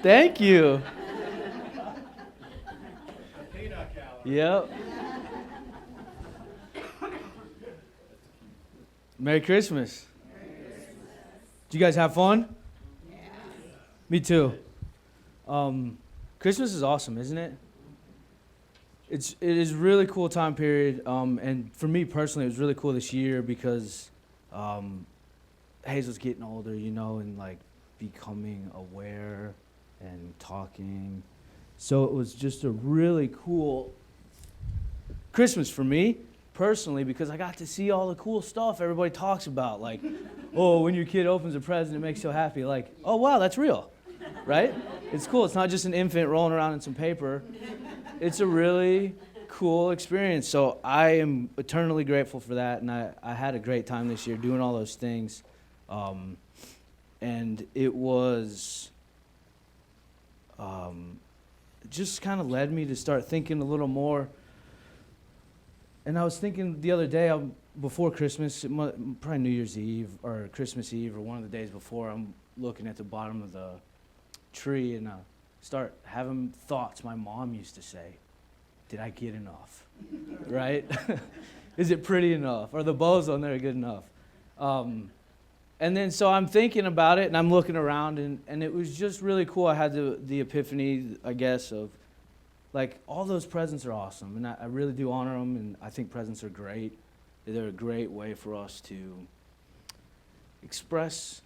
Thank you. Yep. Merry Christmas. Did you guys have fun? Me too. Um, Christmas is awesome, isn't it? It is a really cool time period. And for me personally, it was really cool this year because um, Hazel's getting older, and like becoming aware and talking. So it was just a really cool Christmas for me personally because I got to see all the cool stuff everybody talks about. Like, oh, when your kid opens a present, it makes you happy. Like, oh, wow, that's real, right? It's cool. It's not just an infant rolling around in some paper. It's a really cool experience. So I am eternally grateful for that. And I had a great time this year doing all those things. And it was just kind of led me to start thinking a little more. And I was thinking the other day, before Christmas, probably New Year's Eve or Christmas Eve or one of the days before, I'm looking at the bottom of the tree and I start having thoughts my mom used to say. Did I get enough? Right? Is it pretty enough? Are the bows on there good enough? And then so I'm thinking about it and I'm looking around and it was just really cool. I had the epiphany, I guess, of like all those presents are awesome and I really do honor them and I think presents are great. They're a great way for us to express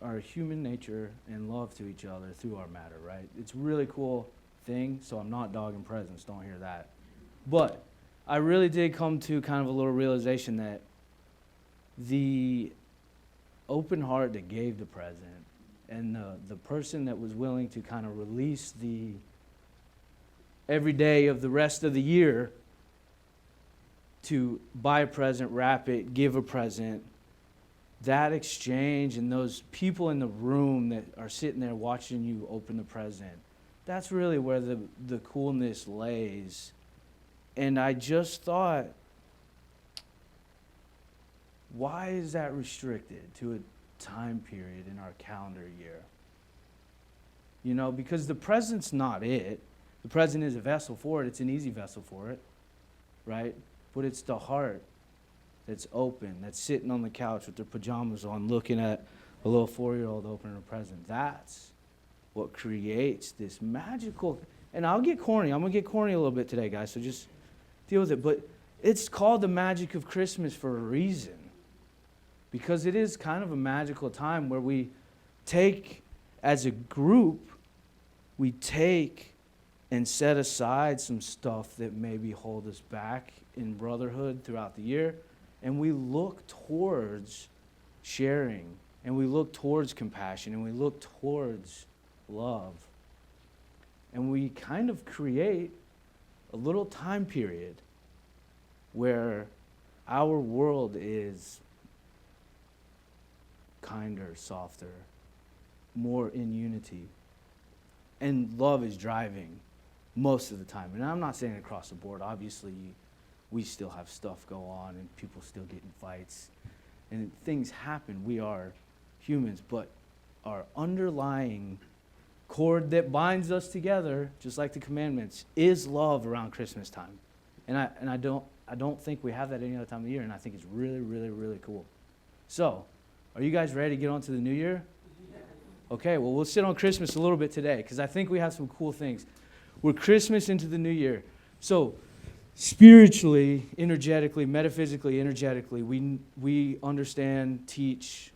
our human nature and love to each other through our matter, right? It's a really cool thing, so I'm not dogging presents, don't hear that. But I really did come to kind of a little realization that the open heart that gave the present and the person that was willing to kind of release the every day of the rest of the year to buy a present, wrap it, give a present, that exchange and those people in the room that are sitting there watching you open the present, that's really where the coolness lays. And I just thought, why is that restricted to a time period in our calendar year? Because the present's not it. The present is a vessel for it. It's an easy vessel for it, right? But it's the heart that's open, that's sitting on the couch with their pajamas on, looking at a little 4-year-old opening a present. That's what creates this magical, and I'll get corny. I'm going to get corny a little bit today, guys, so just deal with it. But it's called the magic of Christmas for a reason, because it is kind of a magical time where we take, as a group, we take and set aside some stuff that maybe hold us back in brotherhood throughout the year, and we look towards sharing, and we look towards compassion, and we look towards love. And we kind of create a little time period where our world is kinder, softer, more in unity. And love is driving most of the time. And I'm not saying across the board. Obviously, we still have stuff go on and people still get in fights. And things happen. We are humans. But our underlying cord that binds us together, just like the commandments, is love around Christmas time. And I don't think we have that any other time of the year. And I think it's really, really, really cool. So, are you guys ready to get on to the new year? Okay, well, we'll sit on Christmas a little bit today because I think we have some cool things. We're Christmas into the new year. So spiritually, energetically, metaphysically, energetically, we understand, teach,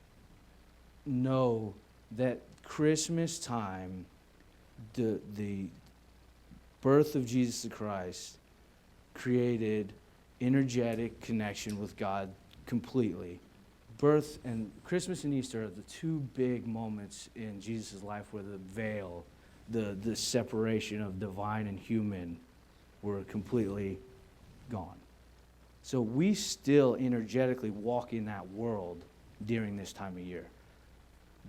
know that Christmas time, the birth of Jesus Christ, created energetic connection with God completely. Birth and Christmas and Easter are the two big moments in Jesus' life where the veil, the separation of divine and human were completely gone. So we still energetically walk in that world during this time of year.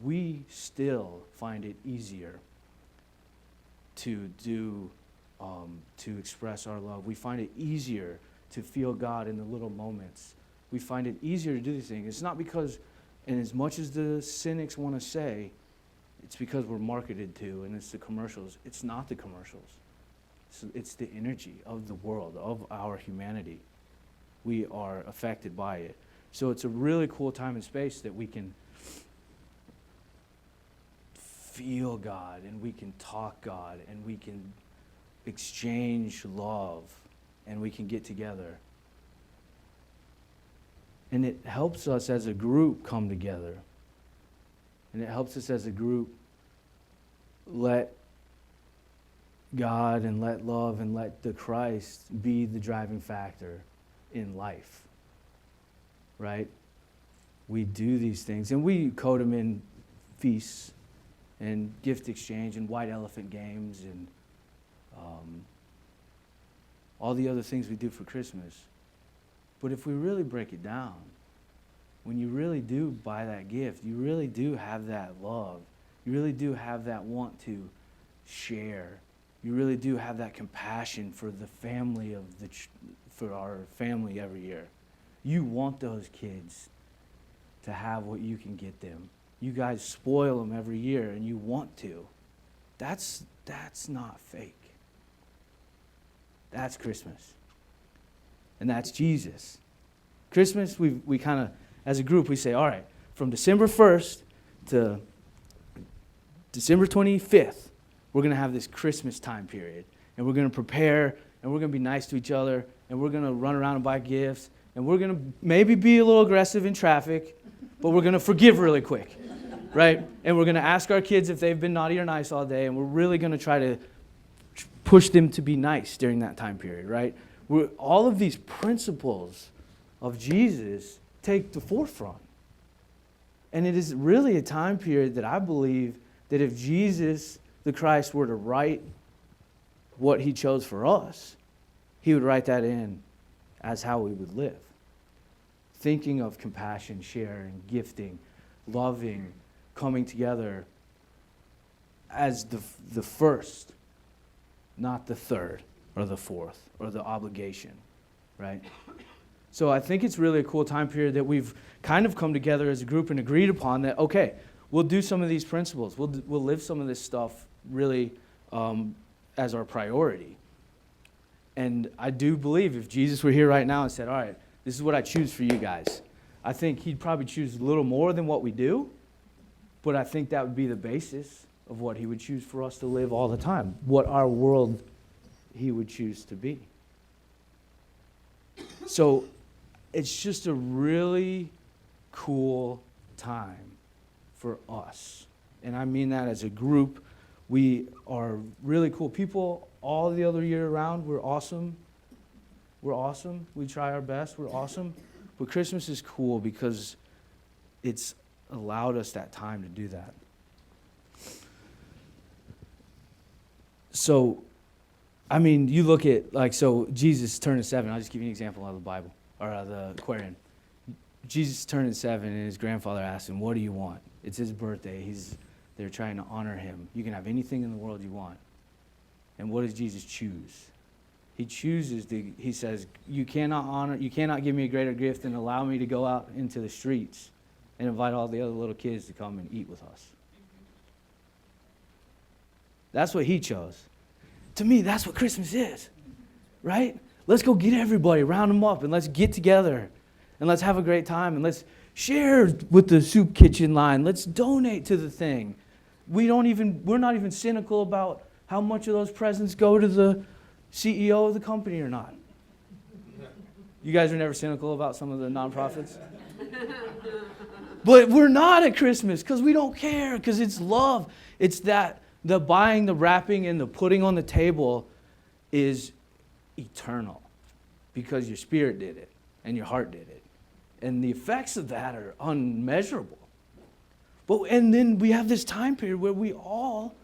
We still find it easier to express our love. We find it easier to feel God in the little moments. We find it easier to do these things. It's not because, and as much as the cynics want to say, It's because we're marketed to, and it's the commercials. It's not the commercials. It's the energy of the world, of our humanity. We are affected by it. So it's a really cool time and space that we can feel God, and we can talk God, and we can exchange love, and we can get together. And it helps us as a group come together. And it helps us as a group let God and let love and let the Christ be the driving factor in life. Right? We do these things, and we code them in feasts and gift exchange and white elephant games and all the other things we do for Christmas. But if we really break it down, when you really do buy that gift, you really do have that love. You really do have that want to share. You really do have that compassion for the family for our family every year. You want those kids to have what you can get them. You guys spoil them every year, and you want to. That's not fake. That's Christmas. And that's Jesus. Christmas, we kind of, as a group, we say, all right, from December 1st to December 25th, we're going to have this Christmas time period. And we're going to prepare, and we're going to be nice to each other, and we're going to run around and buy gifts, and we're going to maybe be a little aggressive in traffic, but we're going to forgive really quick, right? And we're going to ask our kids if they've been naughty or nice all day, and we're really going to try to push them to be nice during that time period, right? All of these principles of Jesus take the forefront. And it is really a time period that I believe that if Jesus, the Christ, were to write what he chose for us, he would write that in as how we would live. Thinking of compassion, sharing, gifting, loving, coming together as the first, not the third or the fourth or the obligation, right? So I think it's really a cool time period that we've kind of come together as a group and agreed upon that, okay, we'll do some of these principles. We'll live some of this stuff really as our priority. And I do believe if Jesus were here right now and said, all right, this is what I choose for you guys, I think he'd probably choose a little more than what we do, but I think that would be the basis of what he would choose for us to live all the time, what our world he would choose to be. So it's just a really cool time for us. And I mean that as a group. We are really cool people all the other year around. We're awesome. We're awesome. We try our best. We're awesome. But Christmas is cool because it's allowed us that time to do that. So, I mean, you look at, so Jesus turning 7. I'll just give you an example out of the Bible, or out of the Aquarian. Jesus turning 7, and his grandfather asked him, what do you want? It's his birthday. They're trying to honor him. You can have anything in the world you want. And what does Jesus choose? He says, you cannot give me a greater gift than allow me to go out into the streets and invite all the other little kids to come and eat with us. That's what he chose. To me, that's what Christmas is, right? Let's go get everybody, round them up, and let's get together, and let's have a great time, and let's share with the soup kitchen line. Let's donate to the thing. We're not even cynical about how much of those presents go to the CEO of the company or not. You guys are never cynical about some of the nonprofits? But we're not at Christmas because we don't care, because it's love. It's that the buying, the wrapping, and the putting on the table is eternal because your spirit did it and your heart did it. And the effects of that are unmeasurable. And then we have this time period where we all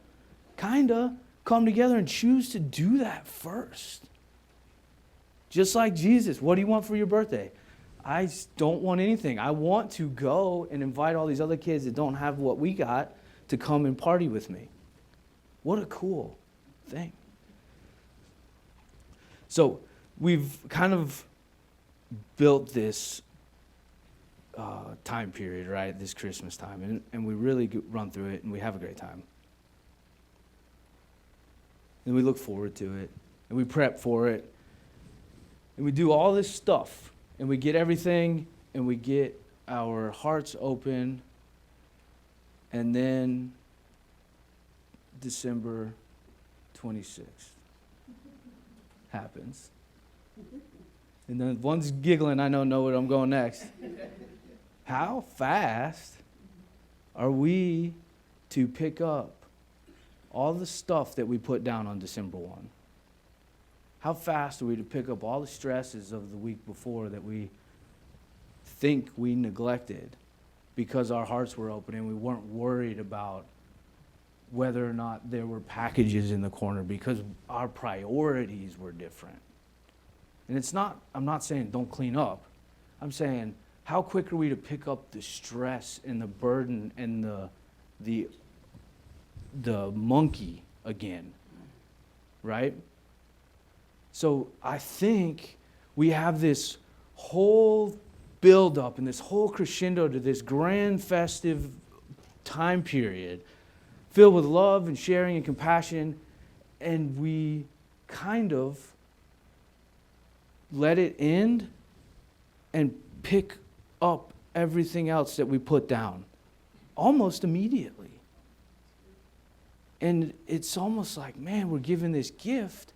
kind of come together and choose to do that first. Just like Jesus, what do you want for your birthday? I don't want anything. I want to go and invite all these other kids that don't have what we got to come and party with me. What a cool thing. So we've kind of built this time period, right? This Christmas time, and we really run through it, and we have a great time. And we look forward to it, and we prep for it, and we do all this stuff, and we get everything, and we get our hearts open, and then December 26th happens. And then one's giggling, I know where I'm going next. How fast are we to pick up all the stuff that we put down on December 1? How fast are we to pick up all the stresses of the week before that we think we neglected because our hearts were open and we weren't worried about whether or not there were packages in the corner because our priorities were different? And I'm not saying don't clean up. I'm saying, how quick are we to pick up the stress and the burden and the monkey again, right? So I think we have this whole build-up and this whole crescendo to this grand festive time period filled with love and sharing and compassion, and we kind of let it end and pick up everything else that we put down almost immediately. And it's almost like, man, we're given this gift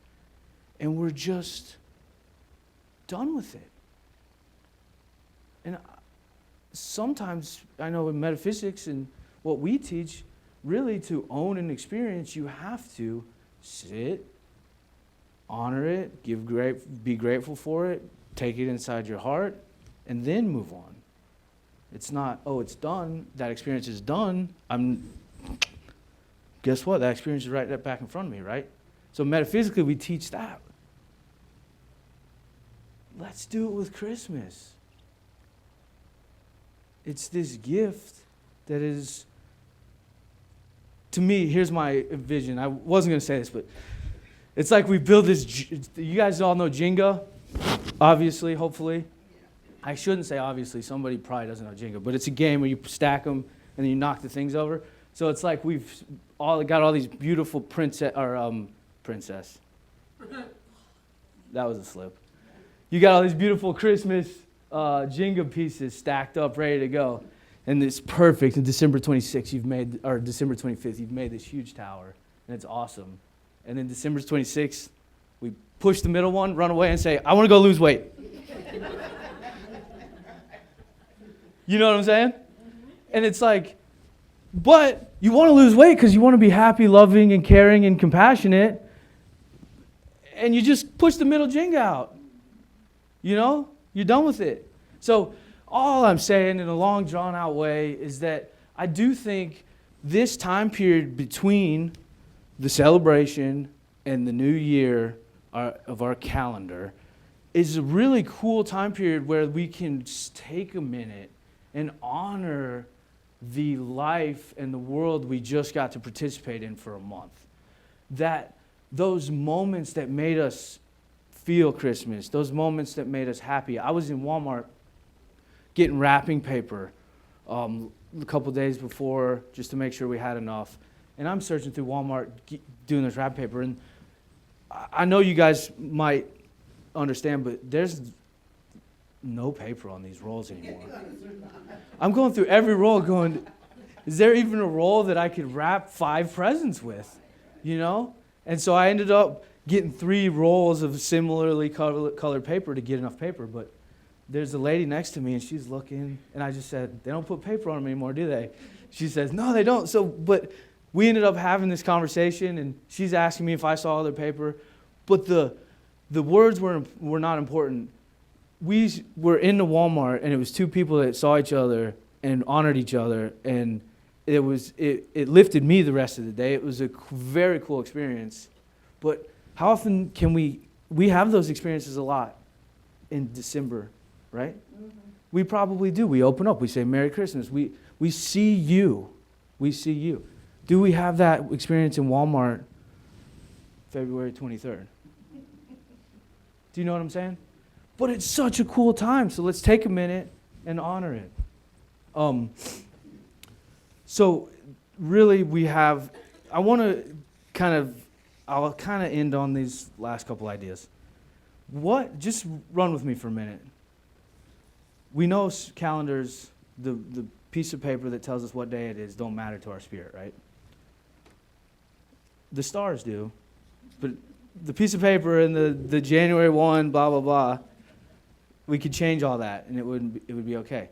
and we're just done with it. And sometimes, I know in metaphysics and what we teach, really to own an experience, you have to sit, honor it, be grateful for it, take it inside your heart, and then move on. It's not, oh, it's done, that experience is done, guess what? That experience is right back in front of me, right? So metaphysically, we teach that. Let's do it with Christmas. It's this gift that is, to me, here's my vision. I wasn't going to say this, but it's like we build this, you guys all know Jenga, obviously, hopefully. I shouldn't say obviously, somebody probably doesn't know Jenga, but it's a game where you stack them and then you knock the things over. So it's like we've all got all these beautiful princess. That was a slip. You got all these beautiful Christmas Jenga pieces stacked up, ready to go. And it's perfect. And December 26th, December 25th, you've made this huge tower. And it's awesome. And then December 26th, we push the middle one, run away, and say, I want to go lose weight. You know what I'm saying? And it's like, but you want to lose weight because you want to be happy, loving, and caring, and compassionate. And you just push the middle Jenga out. You know? You're done with it. So all I'm saying in a long, drawn-out way is that I do think this time period between the celebration and the new year of our calendar is a really cool time period where we can take a minute and honor the life and the world we just got to participate in for a month. That those moments that made us feel Christmas, those moments that made us happy. I was in Walmart getting wrapping paper a couple days before just to make sure we had enough. And I'm searching through Walmart doing this wrapping paper. And I know you guys might understand, but there's no paper on these rolls anymore. I'm going through every roll going, is there even a roll that I could wrap 5 presents with? You know? And so I ended up getting 3 rolls of similarly colored paper to get enough paper. But there's a lady next to me, and she's looking, and I just said, they don't put paper on them anymore, do they? She says, no, they don't. So, but we ended up having this conversation, and she's asking me if I saw other paper. But the words were not important. We were in the Walmart, and it was 2 people that saw each other and honored each other, and it lifted me the rest of the day. It was a very cool experience. But how often can we have those experiences a lot in December, right? Mm-hmm. We probably do. We open up. We say, Merry Christmas. We see you. We see you. Do we have that experience in Walmart February 23rd? Do you know what I'm saying? But it's such a cool time, so let's take a minute and honor it. So really I'll kind of end on these last couple ideas. Just run with me for a minute. We know calendars, the piece of paper that tells us what day it is, don't matter to our spirit, right? The stars do, but the piece of paper and the January 1, blah, blah, blah, we could change all that and it would be okay.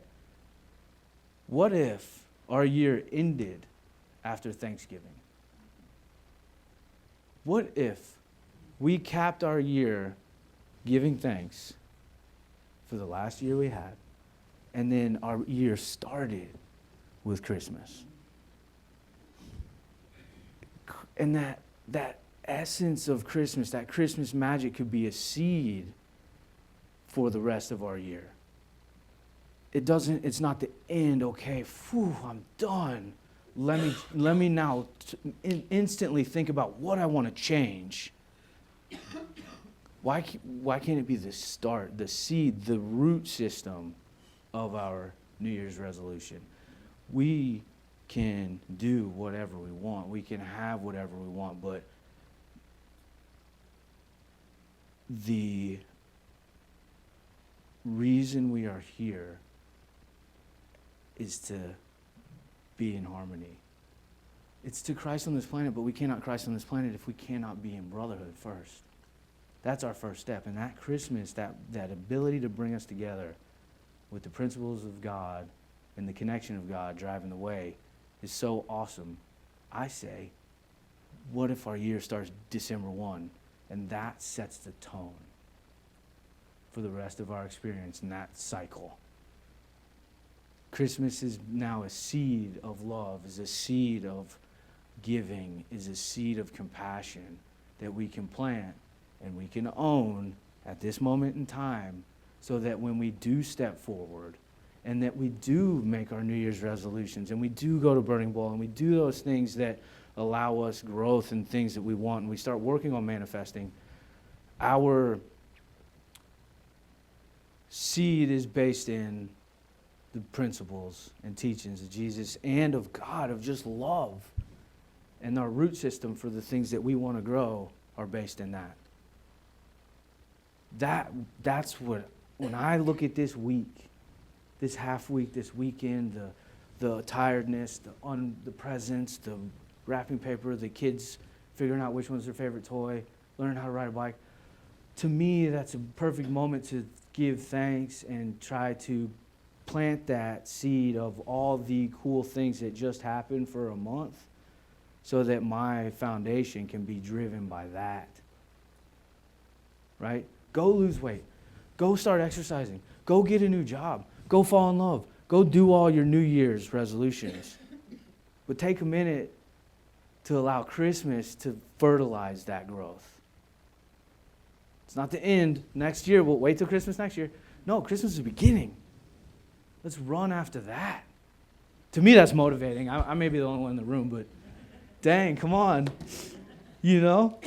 What if our year ended after Thanksgiving? What if we capped our year giving thanks for the last year we had, and then our year started with Christmas? And that essence of Christmas, that Christmas magic could be a seed for the rest of our year. It's not the end, okay, I'm done. Let me now instantly think about what I want to change. Why can't it be the start, the seed, the root system of our New Year's resolution? We can do whatever we want. We can have whatever we want, but the reason we are here is to be in harmony. It's to Christ on this planet, but we cannot Christ on this planet if we cannot be in brotherhood first. That's our first step. And that Christmas, that ability to bring us together with the principles of God and the connection of God driving the way is so awesome. I say, what if our year starts December 1 and that sets the tone for the rest of our experience in that cycle? Christmas is now a seed of love, is a seed of giving, is a seed of compassion that we can plant and we can own at this moment in time, so that when we do step forward and that we do make our New Year's resolutions and we do go to Burning Bowl and we do those things that allow us growth and things that we want, and we start working on manifesting, our seed is based in the principles and teachings of Jesus and of God, of just love. And our root system for the things that we want to grow are based in that. That's what, when I look at this week, this half week, this weekend, the tiredness, the presents, the wrapping paper, the kids figuring out which one's their favorite toy, learning how to ride a bike, to me, that's a perfect moment to give thanks and try to plant that seed of all the cool things that just happened for a month, so that my foundation can be driven by that. Right? Go lose weight. Go start exercising. Go get a new job. Go fall in love. Go do all your New Year's resolutions. But take a minute to allow Christmas to fertilize that growth. It's not the end. Next year, we'll wait till Christmas next year. No, Christmas is the beginning. Let's run after that. To me, that's motivating. I may be the only one in the room, but dang, come on. You know?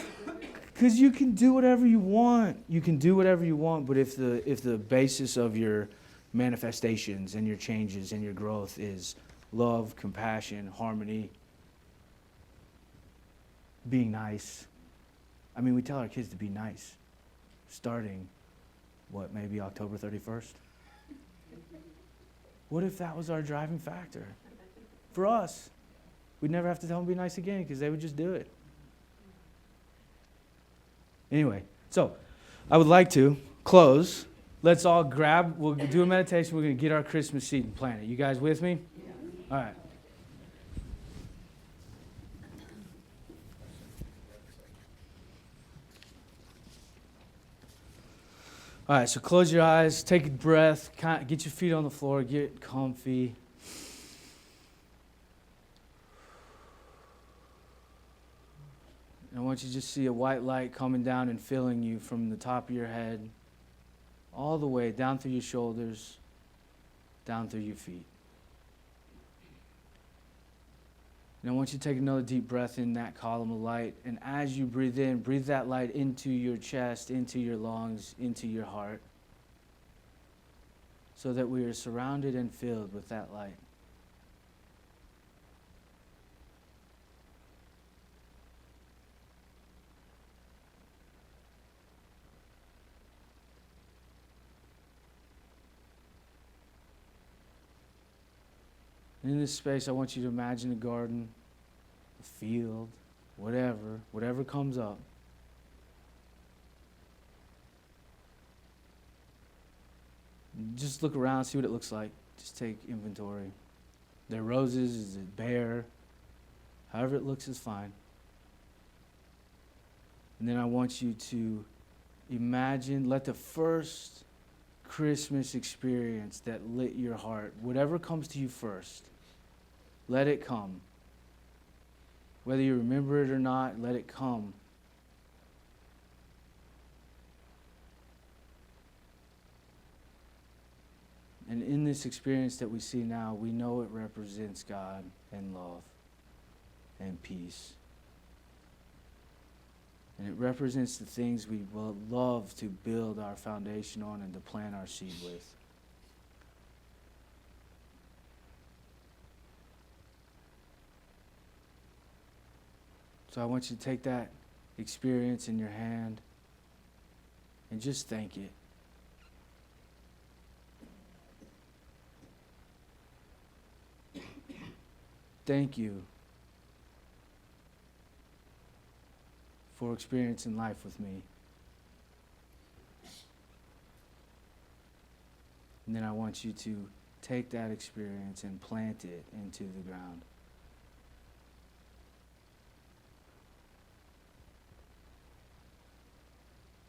Because you can do whatever you want. You can do whatever you want, but if the basis of your manifestations and your changes and your growth is love, compassion, harmony, being nice. I mean, we tell our kids to be nice, starting, maybe October 31st? What if that was our driving factor? For us, we'd never have to tell them to be nice again because they would just do it. Anyway, so I would like to close. Let's all we'll do a meditation. We're going to get our Christmas seed and plant it. You guys with me? Yeah. All right. All right, so close your eyes, take a breath, get your feet on the floor, get comfy. And I want you to just see a white light coming down and filling you from the top of your head all the way down through your shoulders, down through your feet. And I want you to take another deep breath in that column of light. And as you breathe in, breathe that light into your chest, into your lungs, into your heart, so that we are surrounded and filled with that light. In this space, I want you to imagine a garden, a field, whatever comes up. Just look around, see what it looks like. Just take inventory. There are roses, is it bare? However it looks is fine. And then I want you to imagine, let the first Christmas experience that lit your heart, whatever comes to you first, let it come. Whether you remember it or not, let it come. And in this experience that we see now, we know it represents God and love and peace. And it represents the things we will love to build our foundation on and to plant our seed with. So I want you to take that experience in your hand and just thank it. Thank you for experiencing life with me. And then I want you to take that experience and plant it into the ground.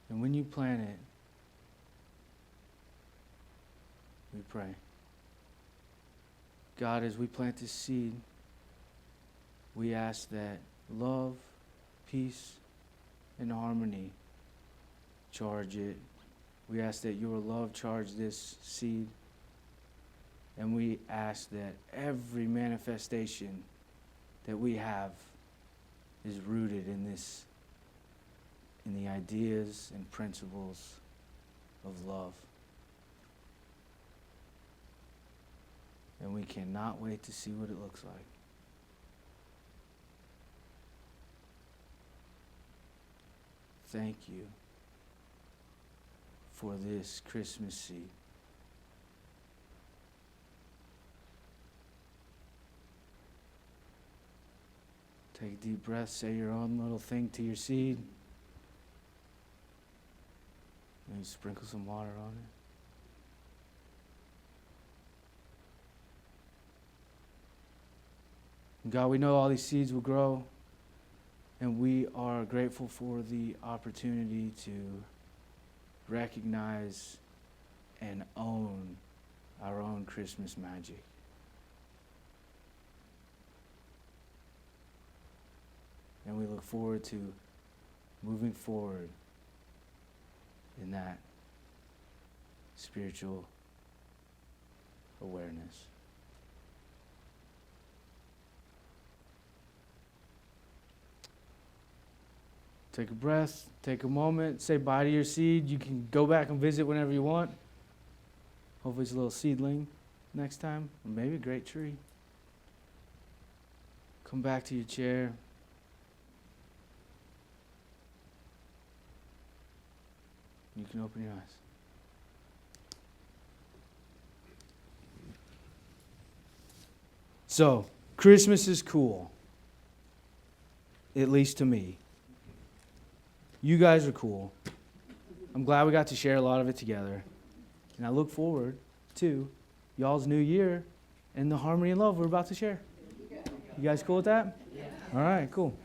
And when you plant it, we pray. God, as we plant this seed, we ask that love, peace, and harmony charge it. We ask that your love charge this seed. And we ask that every manifestation that we have is rooted in this, in the ideas and principles of love. And we cannot wait to see what it looks like. Thank you for this Christmas seed. Take a deep breath, say your own little thing to your seed. Maybe sprinkle some water on it. And God, we know all these seeds will grow, and we are grateful for the opportunity to recognize and own our own Christmas magic. And we look forward to moving forward in that spiritual awareness. Take a breath, take a moment, say bye to your seed. You can go back and visit whenever you want. Hopefully it's a little seedling next time, or maybe a great tree. Come back to your chair. You can open your eyes. So, Christmas is cool. At least to me. You guys are cool. I'm glad we got to share a lot of it together. And I look forward to y'all's new year and the harmony and love we're about to share. You guys cool with that? Yeah. All right, cool.